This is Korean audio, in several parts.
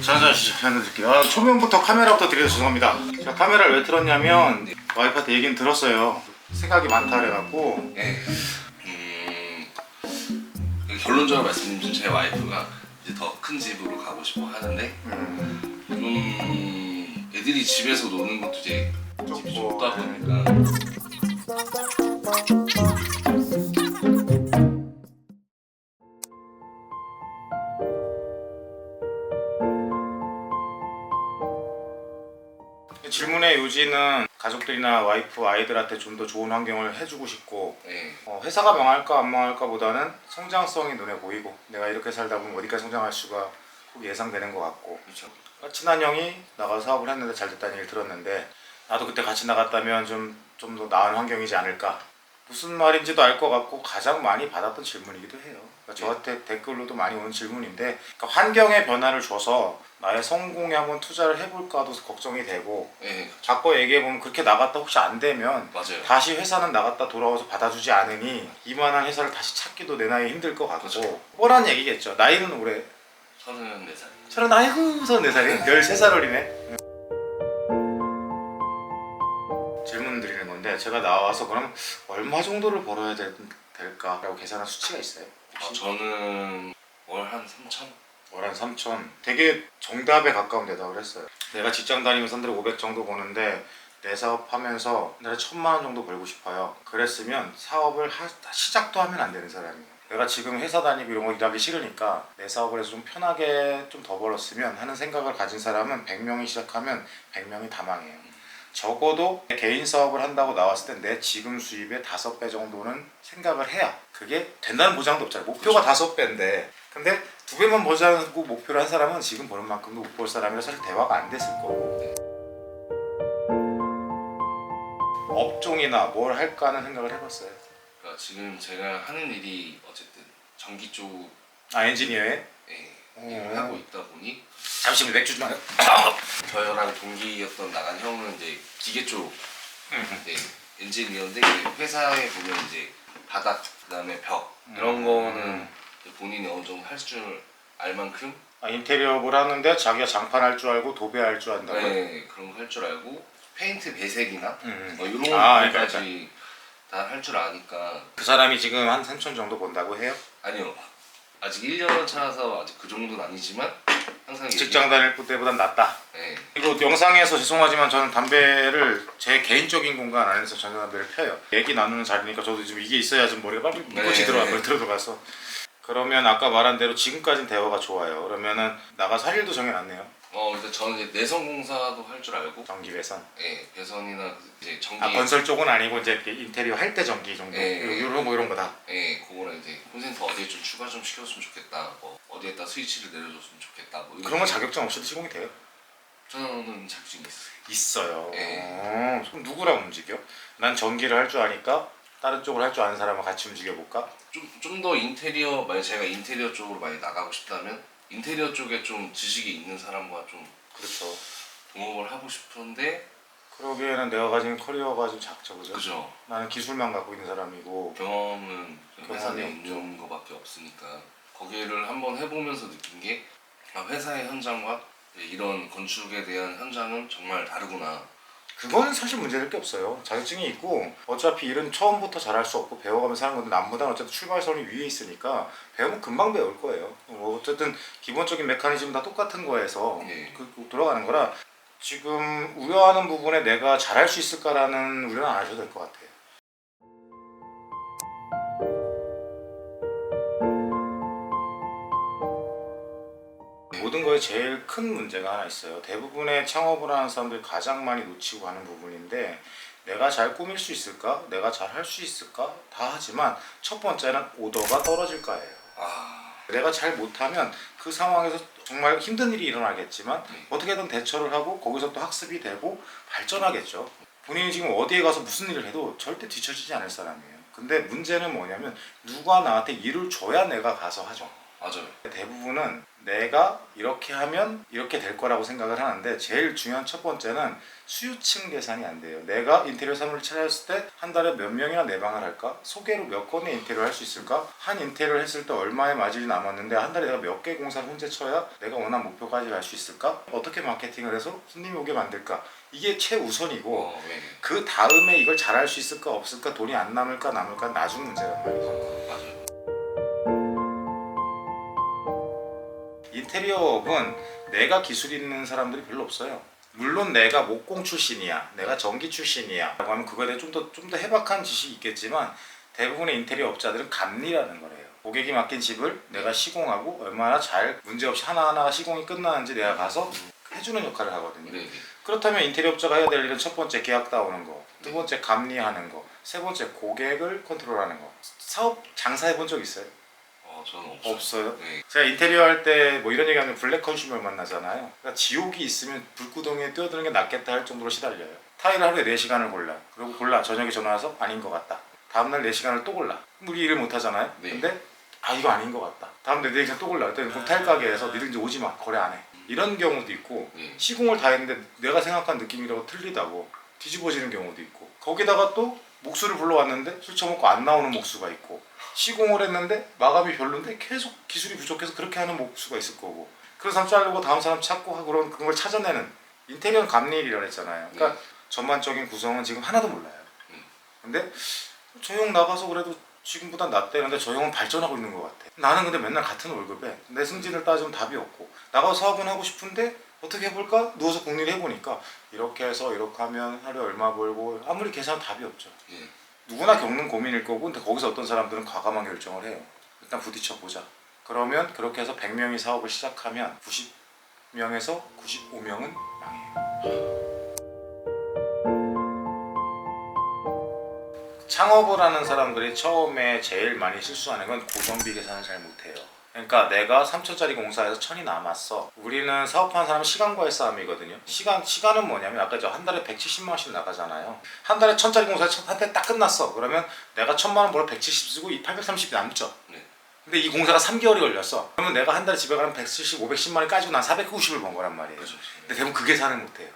자자 드릴게요. 초면부터 카메라부터 드려서 죄송합니다. 제가 카메라를 왜 틀었냐면 와이프한테 얘기는 들었어요. 생각이 많다 그래갖고. 네. 결론적으로 말씀드리면 제 와이프가 이제 더 큰 집으로 가고 싶어 하는데 애들이 집에서 노는 것도 이제 집이 좁다 보니까 질문의 요지는 가족들이나 와이프, 아이들한테 좀 더 좋은 환경을 해주고 싶고 네. 회사가 망할까 안 망할까 보다는 성장성이 눈에 보이고 내가 이렇게 살다 보면 어디까지 성장할 수가 꼭 예상되는 것 같고. 그렇죠. 친한 형이 나가서 사업을 했는데 잘 됐다는 얘기를 들었는데 나도 그때 같이 나갔다면 좀 더 나은 환경이지 않을까. 무슨 말인지도 알 것 같고 가장 많이 받았던 질문이기도 해요. 그러니까 저한테 댓글로도 많이 오는 질문인데, 그러니까 환경의 변화를 줘서 나의 성공에 한번 투자를 해볼까도 걱정이 되고, 네. 자꾸 얘기해보면 그렇게 나갔다 혹시 안 되면 맞아요. 다시 회사는 나갔다 돌아와서 받아주지 않으니 이만한 회사를 다시 찾기도 내 나이에 힘들 것 같고. 그렇죠. 뻔한 얘기겠죠. 나이는 올해 34살. 아이고 34살이 13살 어리네. 질문 드리는 건데, 제가 나와서 그럼 얼마 정도를 벌어야 될까라고 계산한 수치가 있어요? 저는 월 한 3천? 월 한 3천. 되게 정답에 가까운 대답을 했어요. 내가 직장 다니면서 한 달에 500 정도 버는데 내 사업하면서 한 달에 1,000만 원 정도 벌고 싶어요. 그랬으면 사업을 시작도 하면 안 되는 사람이에요. 내가 지금 회사 다니고 이런 거 일하기 싫으니까 내 사업을 해서 좀 편하게 좀 더 벌었으면 하는 생각을 가진 사람은 100명이 시작하면 100명이 다 망해요. 적어도 개인 사업을 한다고 나왔을 때 내 지금 수입의 5배 정도는 생각을 해야 그게 된다는 보장도 없잖아요. 목표가 5배인데 근데 2배만 벌자고 목표를 한 사람은 지금 버는 만큼도 못 벌 사람이라 사실 대화가 안 됐을 거고. 업종이나 뭘 할까 하는 생각을 해봤어요. 그러니까 지금 제가 하는 일이 어쨌든 전기 쪽 엔지니어에? 일을 하고 있다 보니 잠시만 맥주 좀. 저랑 동기였던 나간 형은 이제 기계 쪽 엔지니어인데 회사에 보면 이제 바닥 그다음에 벽 이런 거는 본인이 어느 정도 할 줄 알 만큼 인테리어를 하는데 자기가 장판할 줄 알고 도배할 줄 안다고요? 네, 그런 거 할 줄 알고 페인트 배색이나 이런 그러니까. 것까지 다 할 줄 아니까. 그 사람이 지금 한 3천 정도 번다고 해요? 아니요, 아직 1년 차라서 아직 그 정도는 아니지만 항상 직장 다닐 때보단 낫다. 네. 이거 영상에서 죄송하지만 저는 담배를 제 개인적인 공간 안에서 전자담배를 펴요. 얘기 나누는 자리니까 저도 지금 이게 있어야 좀 머리가 빨리 묻고 들어가서. 그러면 아까 말한 대로 지금까지는 대화가 좋아요. 그러면은 나가서 할 일도 정해놨네요. 근데 저는 이제 내선공사도 할 줄 알고 전기 배선. 네, 배선이나 이제 전기. 건설 쪽은 아니고 이제 인테리어 할 때 전기 정도. 이런 거다. 네, 그거랑 이제 콘센트 어디에 좀 추가 좀 시켰으면 좋겠다. 뭐 어디에다 스위치를 내려줬으면 좋겠다. 뭐 그런 건 자격증 없이도 시공이 돼요? 저는 자격증이 있어요. 있어요. 네. 그럼 누구랑 움직여? 난 전기를 할 줄 아니까 다른 쪽을 할 줄 아는 사람과 같이 움직여 볼까? 좀 더 인테리어, 만약 제가 인테리어 쪽으로 많이 나가고 싶다면 인테리어 쪽에 좀 지식이 있는 사람과 좀 그렇죠. 동업을 하고 싶은데. 그러기에는 내가 가진 커리어가 좀 작죠, 그죠? 그죠. 나는 기술만 갖고 있는 사람이고 경험은 회사에 없죠. 있는 거밖에 없으니까 거기를 한번 해보면서 느낀 게 회사의 현장과 이런 건축에 대한 현장은 정말 다르구나. 그건 사실 문제될 게 없어요. 자격증이 있고 어차피 일은 처음부터 잘할 수 없고 배워가면서 하는 건데 남보다는 어쨌든 출발선이 위에 있으니까 배우면 금방 배울 거예요. 뭐 어쨌든 기본적인 메커니즘 다 똑같은 거에서 네. 돌아가는 거라 지금 우려하는 부분에 내가 잘할 수 있을까라는 우려는 안 하셔도 될 것 같아요. 모든 거에 제일 큰 문제가 하나 있어요. 대부분의 창업을 하는 사람들이 가장 많이 놓치고 가는 부분인데, 내가 잘 꾸밀 수 있을까? 내가 잘 할 수 있을까? 다 하지만 첫 번째는 오더가 떨어질까예요. 내가 잘 못하면 그 상황에서 정말 힘든 일이 일어나겠지만 어떻게든 대처를 하고 거기서 또 학습이 되고 발전하겠죠. 본인이 지금 어디에 가서 무슨 일을 해도 절대 뒤처지지 않을 사람이에요. 근데 문제는 뭐냐면 누가 나한테 일을 줘야 내가 가서 하죠. 맞아요. 대부분은 내가 이렇게 하면 이렇게 될 거라고 생각을 하는데 제일 중요한 첫 번째는 수요층 계산이 안 돼요. 내가 인테리어 사무를 찾았을 때 한 달에 몇 명이나 내방을 할까? 소개로 몇 건의 인테리어를 할 수 있을까? 한 인테리어를 했을 때 얼마의 마진이 남았는데 한 달에 내가 몇 개 공사를 혼자 쳐야 내가 원하는 목표까지 갈 수 있을까? 어떻게 마케팅을 해서 손님이 오게 만들까? 이게 최우선이고 네. 그 다음에 이걸 잘할 수 있을까 없을까 돈이 안 남을까 남을까 나중 문제란 말이죠. 맞아요. 인테리어업은 내가 기술 있는 사람들이 별로 없어요. 물론 내가 목공 출신이야, 내가 전기 출신이야 라고 하면 그거에 대해 좀 더 해박한 지식이 있겠지만 대부분의 인테리어 업자들은 감리라는 거래요. 고객이 맡긴 집을 내가 시공하고 얼마나 잘 문제없이 하나하나가 시공이 끝나는지 내가 가서 해주는 역할을 하거든요. 네. 그렇다면 인테리어 업자가 해야 될 일은 첫 번째 계약 따오는 거, 두 번째 감리하는 거, 세 번째 고객을 컨트롤하는 거. 사업 장사해 본 적 있어요? 저는 없어요. 없어요? 네. 제가 인테리어 할 때 뭐 이런 얘기하면 블랙 컨슈머 만나잖아요. 그러니까 지옥이 있으면 불구덩이에 뛰어드는 게 낫겠다 할 정도로 시달려요. 타일을 하루에 4시간을 골라. 그리고 골라. 저녁에 전화 와서 아닌 것 같다. 다음날 4시간을 또 골라. 우리 일을 못 하잖아요. 네. 근데 이거 아닌 것 같다. 다음 날 4시간 또 골라. 그랬더니 그럼 타일 가게에서 니들 이제 오지 마. 거래 안 해. 이런 경우도 있고 네. 시공을 다 했는데 내가 생각한 느낌이라고 틀리다고 뒤집어지는 경우도 있고 거기다가 또 목수를 불러왔는데 술 처먹고 안 나오는 목수가 있고 시공을 했는데 마감이 별론데 계속 기술이 부족해서 그렇게 하는 목수가 있을 거고 그런 사람 자르고 다음 사람 찾고 하고 그런 걸 찾아내는 인테리어는 감리일이라고 했잖아요. 그러니까 전반적인 구성은 지금 하나도 몰라요. 근데 저 형 나가서 그래도 지금보다 낫대는데 저 형은 발전하고 있는 것 같아. 나는 근데 맨날 같은 월급에 내 승진을 따지면 답이 없고 나가서 사업은 하고 싶은데 어떻게 해볼까? 누워서 궁리를 해보니까 이렇게 해서 이렇게 하면 하루에 얼마 벌고 아무리 계산은 답이 없죠. 네. 누구나 겪는 고민일 거고 근데 거기서 어떤 사람들은 과감한 결정을 해요. 일단 부딪혀 보자. 그러면 그렇게 해서 100명이 사업을 시작하면 90명에서 95명은 망해요. 창업을 하는 사람들이 처음에 제일 많이 실수하는 건 고정비 계산을 잘 못해요. 그러니까 내가 3천짜리 공사에서 1,000이 남았어. 우리는 사업하는 사람은 시간과의 싸움이거든요. 시간은 뭐냐면 아까 저 한 달에 170만 원씩 나가잖아요. 한 달에 1,000짜리 공사에서 한 달 딱 끝났어. 그러면 내가 1,000만 원 벌어 170 쓰고 이 830이 남죠. 네. 근데 이 공사가 3개월이 걸렸어. 그러면 내가 한 달에 집에 가면 170, 510만 원 까지고 난 490을 번 거란 말이에요. 그렇죠. 근데 대부분 그 계산을 못해요.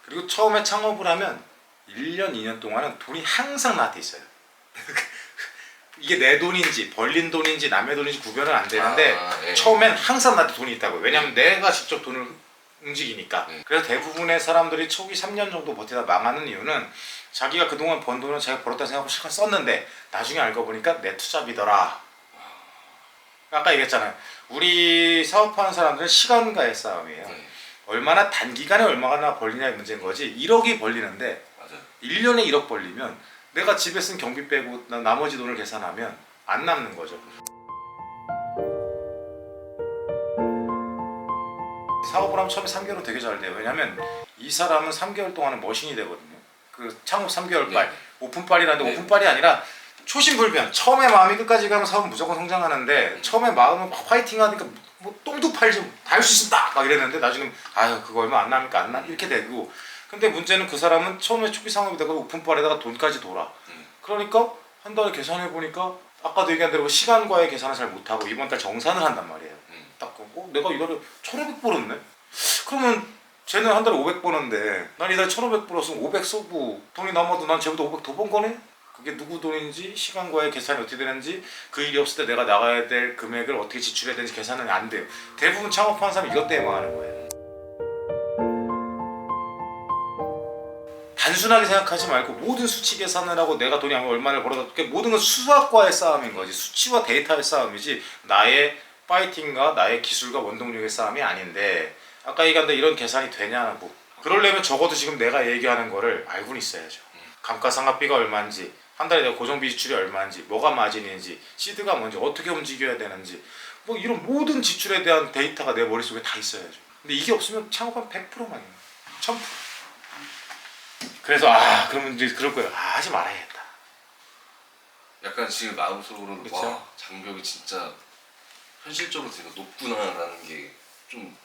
그리고 처음에 창업을 하면 1년, 2년 동안은 돈이 항상 나한테 있어요. 이게 내 돈인지 벌린 돈인지 남의 돈인지 구별은 안 되는데 네. 처음엔 항상 나한테 돈이 있다고요. 왜냐면 내가 직접 돈을 움직이니까. 네. 그래서 대부분의 사람들이 초기 3년 정도 버티다 망하는 이유는 자기가 그동안 번 돈은 자기가 벌었다 생각하고 실컷 썼는데 나중에 알고 보니까 내 투자비더라. 아까 얘기했잖아요. 우리 사업하는 사람들은 시간과의 싸움이에요. 네. 얼마나 단기간에 얼마나 벌리냐의 문제인 거지. 1억이 벌리는데 맞아요. 1년에 1억 벌리면 내가 집에 쓴 경비 빼고 나머지 돈을 계산하면 안 남는 거죠. 사업을 하면 처음에 3개월은 되게 잘 돼요. 왜냐면 이 사람은 3개월 동안은 머신이 되거든요. 그 창업 3개월빨, 네. 오픈빨이라는데 네. 오픈빨이 아니라 초심불변. 처음에 마음이 끝까지 가면 사업은 무조건 성장하는데 처음에 마음은 막 화이팅 하니까 뭐 똥도 팔지 다 할 수 있습니다 막 이랬는데 나중에 아유 그거 얼마 안 남니까 안 나 이렇게 되고 근데 문제는 그 사람은 처음에 초기 상업에다가 오픈빨에다가 돈까지 돌아. 그러니까 한 달에 계산해 보니까 아까도 얘기한 대로 시간과의 계산을 잘 못하고 이번 달 정산을 한단 말이에요. 딱 보고 내가 이달에 1,500 벌었네? 그러면 쟤는 한 달에 500 버는데 난 이달에 1,500 벌었으면 500 쓰고 돈이 남아도 난 쟤보다 500 더 번 거네? 그게 누구 돈인지 시간과의 계산이 어떻게 되는지 그 일이 없을 때 내가 나가야 될 금액을 어떻게 지출해야 되는지 계산은 안 돼요. 대부분 창업하는 사람이 이것 때문에 망하는 거예요. 단순하게 생각하지 말고 모든 수치 계산을 하고 내가 돈이 얼마를 벌어다 모든 건 수학과의 싸움인 거지. 수치와 데이터의 싸움이지 나의 파이팅과 나의 기술과 원동력의 싸움이 아닌데 아까 얘기한 데 이런 계산이 되냐고. 그러려면 적어도 지금 내가 얘기하는 거를 알고는 있어야죠. 감가상각비가 얼마인지 한 달에 내가 고정비 지출이 얼마인지 뭐가 마진인지 시드가 뭔지 어떻게 움직여야 되는지 뭐 이런 모든 지출에 대한 데이터가 내 머릿속에 다 있어야죠. 근데 이게 없으면 창업하면 100% 망해요. 1000%. 그래서 그러면 이제 그럴 거예요. 하지 말아야겠다. 약간 지금 마음속으로는 그쵸? 와 장벽이 진짜 현실적으로 되게 높구나라는 게 좀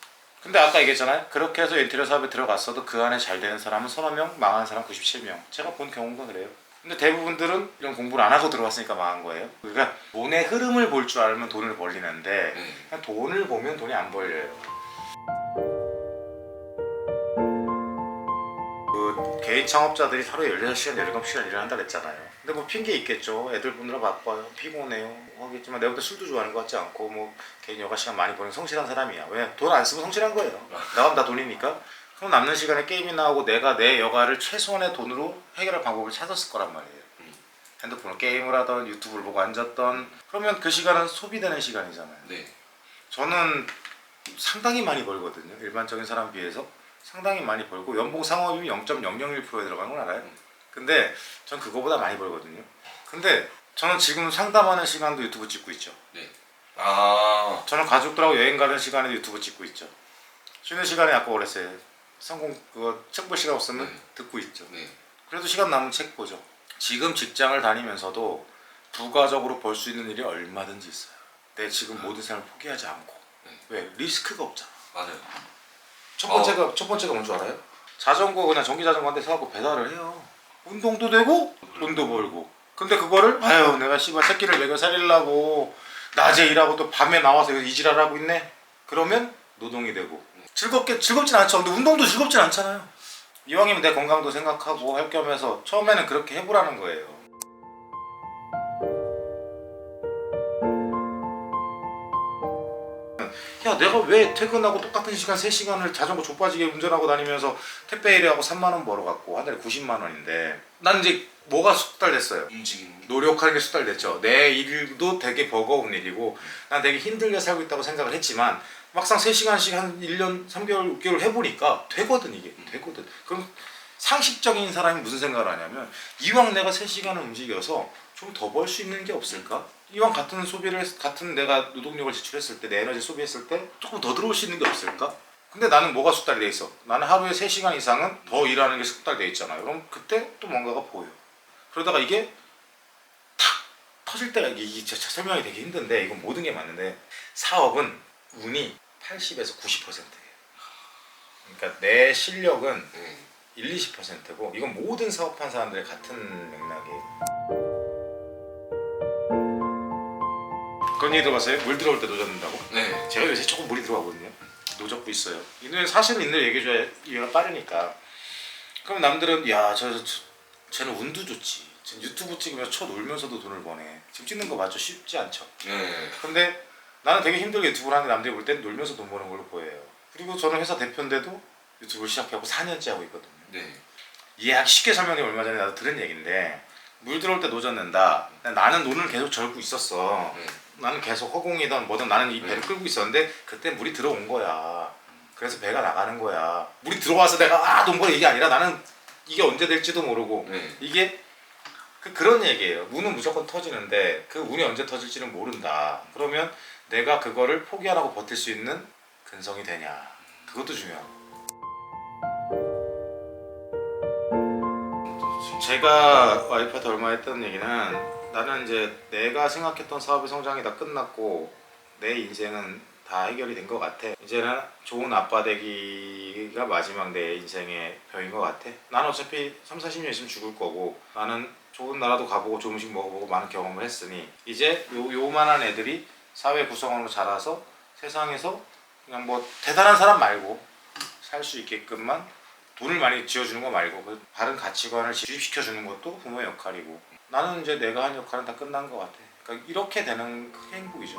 근데 아까 얘기했잖아요. 그렇게 해서 인테리어 사업에 들어갔어도 그 안에 잘 되는 사람은 서너 명, 망하는 사람 97명. 제가 본 경우가 그래요. 근데 대부분들은 이런 공부를 안 하고 들어왔으니까 망한 거예요. 그러니까 돈의 흐름을 볼 줄 알면 돈을 벌리는데 네. 그냥 돈을 보면 돈이 안 벌려요. 그 개인 창업자들이 하루에 16시간, 17시간 일을 한다 그랬잖아요. 근데 뭐 핑계 있겠죠. 애들 보느라 바빠요. 피곤해요. 하겠지만 내가 볼 때 술도 좋아하는 것 같지 않고 뭐 개인 여가 시간 많이 보는 성실한 사람이야. 왜? 돈 안 쓰면 성실한 거예요. 나가면 다 돈이니까. 그럼 남는 시간에 게임이나 하고 내가 내 여가를 최소한의 돈으로 해결할 방법을 찾았을 거란 말이에요. 핸드폰으로 게임을 하던 유튜브를 보고 앉았던 그러면 그 시간은 소비되는 시간이잖아요. 네. 저는 상당히 많이 벌거든요. 일반적인 사람 비해서 상당히 많이 벌고 연봉 상업이 0.001%에 들어간 건 알아요. 근데 전 그거보다 많이 벌거든요. 근데 저는 지금 상담하는 시간도 유튜브 찍고 있죠. 네. 아. 저는 가족들하고 여행 가는 시간에 유튜브 찍고 있죠. 쉬는 시간에 아까 그랬어요. 성공 그거 책 볼 시간 없으면 네. 듣고 있죠. 네. 그래도 시간 남으면 책 보죠. 지금 직장을 다니면서도 부가적으로 벌 수 있는 일이 얼마든지 있어요. 내 지금 모든 삶을 포기하지 않고. 네. 왜? 리스크가 없잖아. 맞아요. 첫 번째가 뭔 줄 알아요? 자전거 그냥 전기 자전거 한 대 사갖고 배달을 해요. 운동도 되고 돈도 벌고. 근데 그거를 아유 내가 씨발 새끼를 먹여 살리려고 낮에 일하고 또 밤에 나와서 여기서 이지랄 하고 있네. 그러면 노동이 되고 즐겁진 않죠. 근데 운동도 즐겁진 않잖아요. 이왕이면 내 건강도 생각하고 할 겸해서 처음에는 그렇게 해보라는 거예요. 야 내가 왜 퇴근하고 똑같은 시간 3시간을 자전거 좆빠지게 운전하고 다니면서 택배 일하고 3만원 벌어갖고 한 달에 90만원인데 난 이제 뭐가 숙달됐어요. 움직이는 게. 노력하는 게 숙달됐죠. 내 일도 되게 버거운 일이고 난 되게 힘들게 살고 있다고 생각을 했지만 막상 3시간씩 한 1년, 3개월, 6개월 해보니까 되거든 이게. 되거든. 그럼 상식적인 사람이 무슨 생각을 하냐면 이왕 내가 3시간을 움직여서 좀 더 벌 수 있는 게 없을까? 이왕 같은 소비를 같은 내가 노동력을 지출했을 때 내 에너지 소비했을 때 조금 더 들어올 수 있는 게 없을까? 근데 나는 뭐가 숙달이 돼 있어? 나는 하루에 3시간 이상은 더 일하는 게 숙달돼 있잖아요. 그럼 그때 또 뭔가가 보여. 그러다가 이게 탁 터질 때가 이게 진짜 설명이 되게 힘든데 이건 모든 게 맞는데 사업은 운이 80에서 90%예요. 그러니까 내 실력은 네. 20%고 이건 모든 사업한 사람들의 같은 맥락이에요. 그런 얘기 들어봤어요? 물 들어올 때 노젓는다고? 네. 제가 요새 조금 물이 들어가거든요. 노젓고 있어요. 이는 사실은 있는 얘기해줘야 이해가 빠르니까. 그럼 남들은 쟤는 운도 좋지. 지금 유튜브 찍으면서 쳐 놀면서도 돈을 버네. 지금 찍는 거 맞죠? 쉽지 않죠. 네. 근데 나는 되게 힘들게 유튜브를 하는데 남들이 볼 땐 놀면서 돈 버는 걸로 보여요. 그리고 저는 회사 대표인데도 유튜브를 시작하고 4년째 하고 있거든요. 네. 이해하기 쉽게 설명해 얼마 전에 나도 들은 얘기인데 물 들어올 때 노젓는다. 나는 돈을 계속 절고 있었어. 네. 나는 계속 허공이든 뭐든 나는 이 배를 끌고 있었는데 그때 물이 들어온 거야. 그래서 배가 나가는 거야. 물이 들어와서 내가 돈 벌어 이게 아니라 나는 이게 언제 될지도 모르고 네. 이게 그런 얘기예요. 운은 무조건 터지는데 그 운이 언제 터질지는 모른다. 그러면 내가 그거를 포기 안 하고 버틸 수 있는 근성이 되냐. 그것도 중요하고. 제가 와이프한테 얼마 했던 얘기는 나는 이제 내가 생각했던 사업의 성장이 다 끝났고 내 인생은 다 해결이 된 것 같아. 이제는 좋은 아빠 되기가 마지막 내 인생의 벼인 것 같아. 나는 어차피 30-40년 있으면 죽을 거고 나는 좋은 나라도 가보고 좋은 음식 먹어보고 많은 경험을 했으니 이제 요만한 애들이 사회 구성원으로 자라서 세상에서 그냥 뭐 대단한 사람 말고 살 수 있게끔만 돈을 많이 지어주는 거 말고 그 바른 가치관을 주입시켜주는 것도 부모의 역할이고 나는 이제 내가 한 역할은 다 끝난 것 같아. 그러니까 이렇게 되는 그게 행복이죠.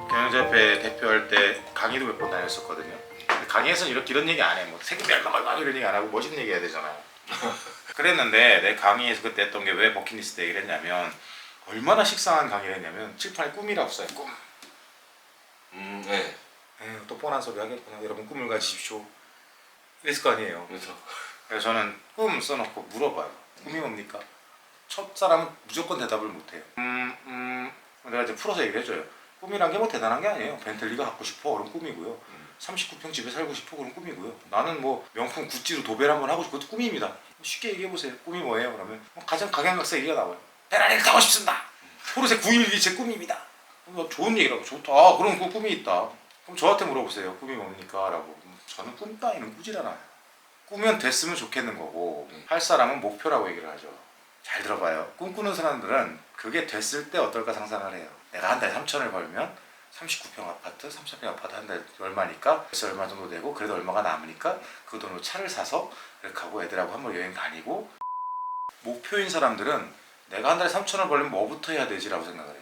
경영자협회 대표할 때 강의도 몇 번 다녔었거든요. 근데 강의에서는 이런 얘기 안 해. 뭐 세금 멸망 이런 얘기 안 하고 멋있는 얘기 해야 되잖아요. 그랬는데 내 강의에서 그때 했던 게 왜 버킷리스트 얘기를 했냐면 얼마나 식상한 강의를 했냐면 칠판에 꿈이라고 써요. 꿈. 네. 에휴, 또 뻔한 소리 하겠구나. 여러분 꿈을 가지십시오. 이랬을 거 아니에요. 그래서 그래서 저는 꿈 써놓고 물어봐요. 꿈이 뭡니까? 첫 사람은 무조건 대답을 못해요. 내가 이제 풀어서 얘기를 해줘요. 꿈이란 게 뭐 대단한 게 아니에요. 벤틀리가 갖고 싶어 그럼 꿈이고요. 39평 집에 살고 싶어 그럼 꿈이고요. 나는 뭐 명품 구찌로 도배를 한번 하고 싶어 그것도 꿈입니다. 쉽게 얘기해보세요. 꿈이 뭐예요? 그러면 가장 각양각색 얘기가 나와요. 페라리를 타고 싶습니다. 포르쉐 911이 제 꿈입니다. 좋은 얘기라고. 좋다. 그럼 그 꿈이 있다. 그럼 저한테 물어보세요. 꿈이 뭡니까? 라고. 저는 꿈 따위는 꾸질 않아요. 꾸면 됐으면 좋겠는 거고 할 사람은 목표라고 얘기를 하죠. 잘 들어봐요. 꿈꾸는 사람들은 그게 됐을 때 어떨까 상상을 해요. 내가 한 달에 3천을 벌면 39평 아파트, 30평 아파트 한 달에 얼마니까 그래서 얼마 정도 되고 그래도 얼마가 남으니까 그 돈으로 차를 사서 이렇게 하고 애들하고 한번 여행 다니고. 목표인 사람들은 내가 한 달에 3천을 벌려면 뭐부터 해야 되지라고 생각을 해요.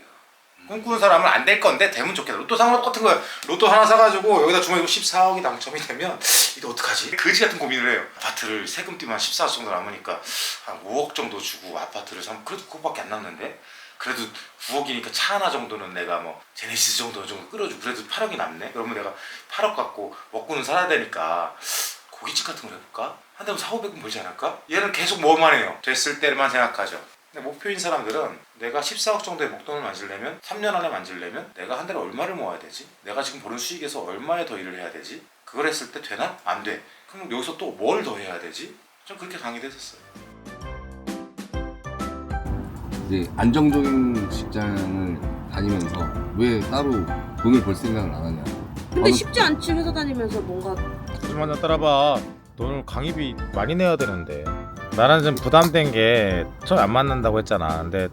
꿈꾸는 사람은 안 될 건데 되면 좋겠다. 로또 상황 똑같은 거야. 로또 하나 사가지고 여기다 주머니 14억이 당첨이 되면 이거 어떡하지? 거지 같은 고민을 해요. 아파트를 세금 띄면 14억 정도 남으니까 한 5억 정도 주고 아파트를 사면 그래도 그거밖에 안 남는데 그래도 9억이니까 차 하나 정도는 내가 뭐 제네시스 정도 끌어주고 그래도 8억이 남네? 그러면 내가 8억 갖고 먹고는 살아야 되니까 고깃집 같은 걸 해볼까? 한 달에 4,500원 벌지 않을까? 얘는 계속 뭐만 해요. 됐을 때만 생각하죠. 근데 목표인 사람들은 내가 14억 정도의 목돈을 만지려면 3년 안에 만지려면 내가 한 달에 얼마를 모아야 되지? 내가 지금 버는 수익에서 얼마에 더 일을 해야 되지? 그걸 했을 때 되나? 안 돼. 그럼 여기서 또 뭘 더 해야 되지? 좀 그렇게 강의됐었어요. 이제 안정적인 직장을 다니면서 왜 따로 돈을 벌 생각을 안 하냐. 근데 쉽지 않지 회사 다니면서 뭔가. 좀 하나 따라봐. 돈을 강의비 많이 내야 되는데 나는 좀 부담된 게 좀 안 맞는다고 했잖아. 근데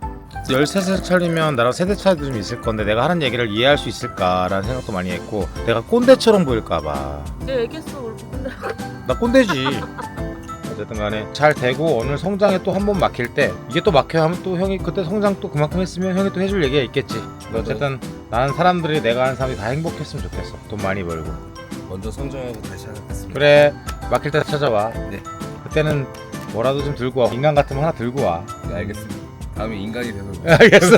13살 차리면 나랑 세대 차이도 좀 있을 건데 내가 하는 얘기를 이해할 수 있을까라는 생각도 많이 했고 내가 꼰대처럼 보일까봐. 내가 얘기했어 원래 근데. 나 꼰대지. 어쨌든 간에 잘 되고 오늘 성장에 또 한 번 막힐 때 이게 또 막혀 하면 또 형이 그때 성장 또 그만큼 했으면 형이 또 해줄 얘기가 있겠지. 근데 어쨌든 나는 사람들이 내가 아는 사람이 다 행복했으면 좋겠어. 돈 많이 벌고. 먼저 성장하고 다시 시작하겠습니다. 그래 막힐 때 찾아와. 네. 그때는 뭐라도 좀 들고 와. 인간 같으면 하나 들고 와. 네, 알겠습니다. 다음에 인간이 돼서 알겠어.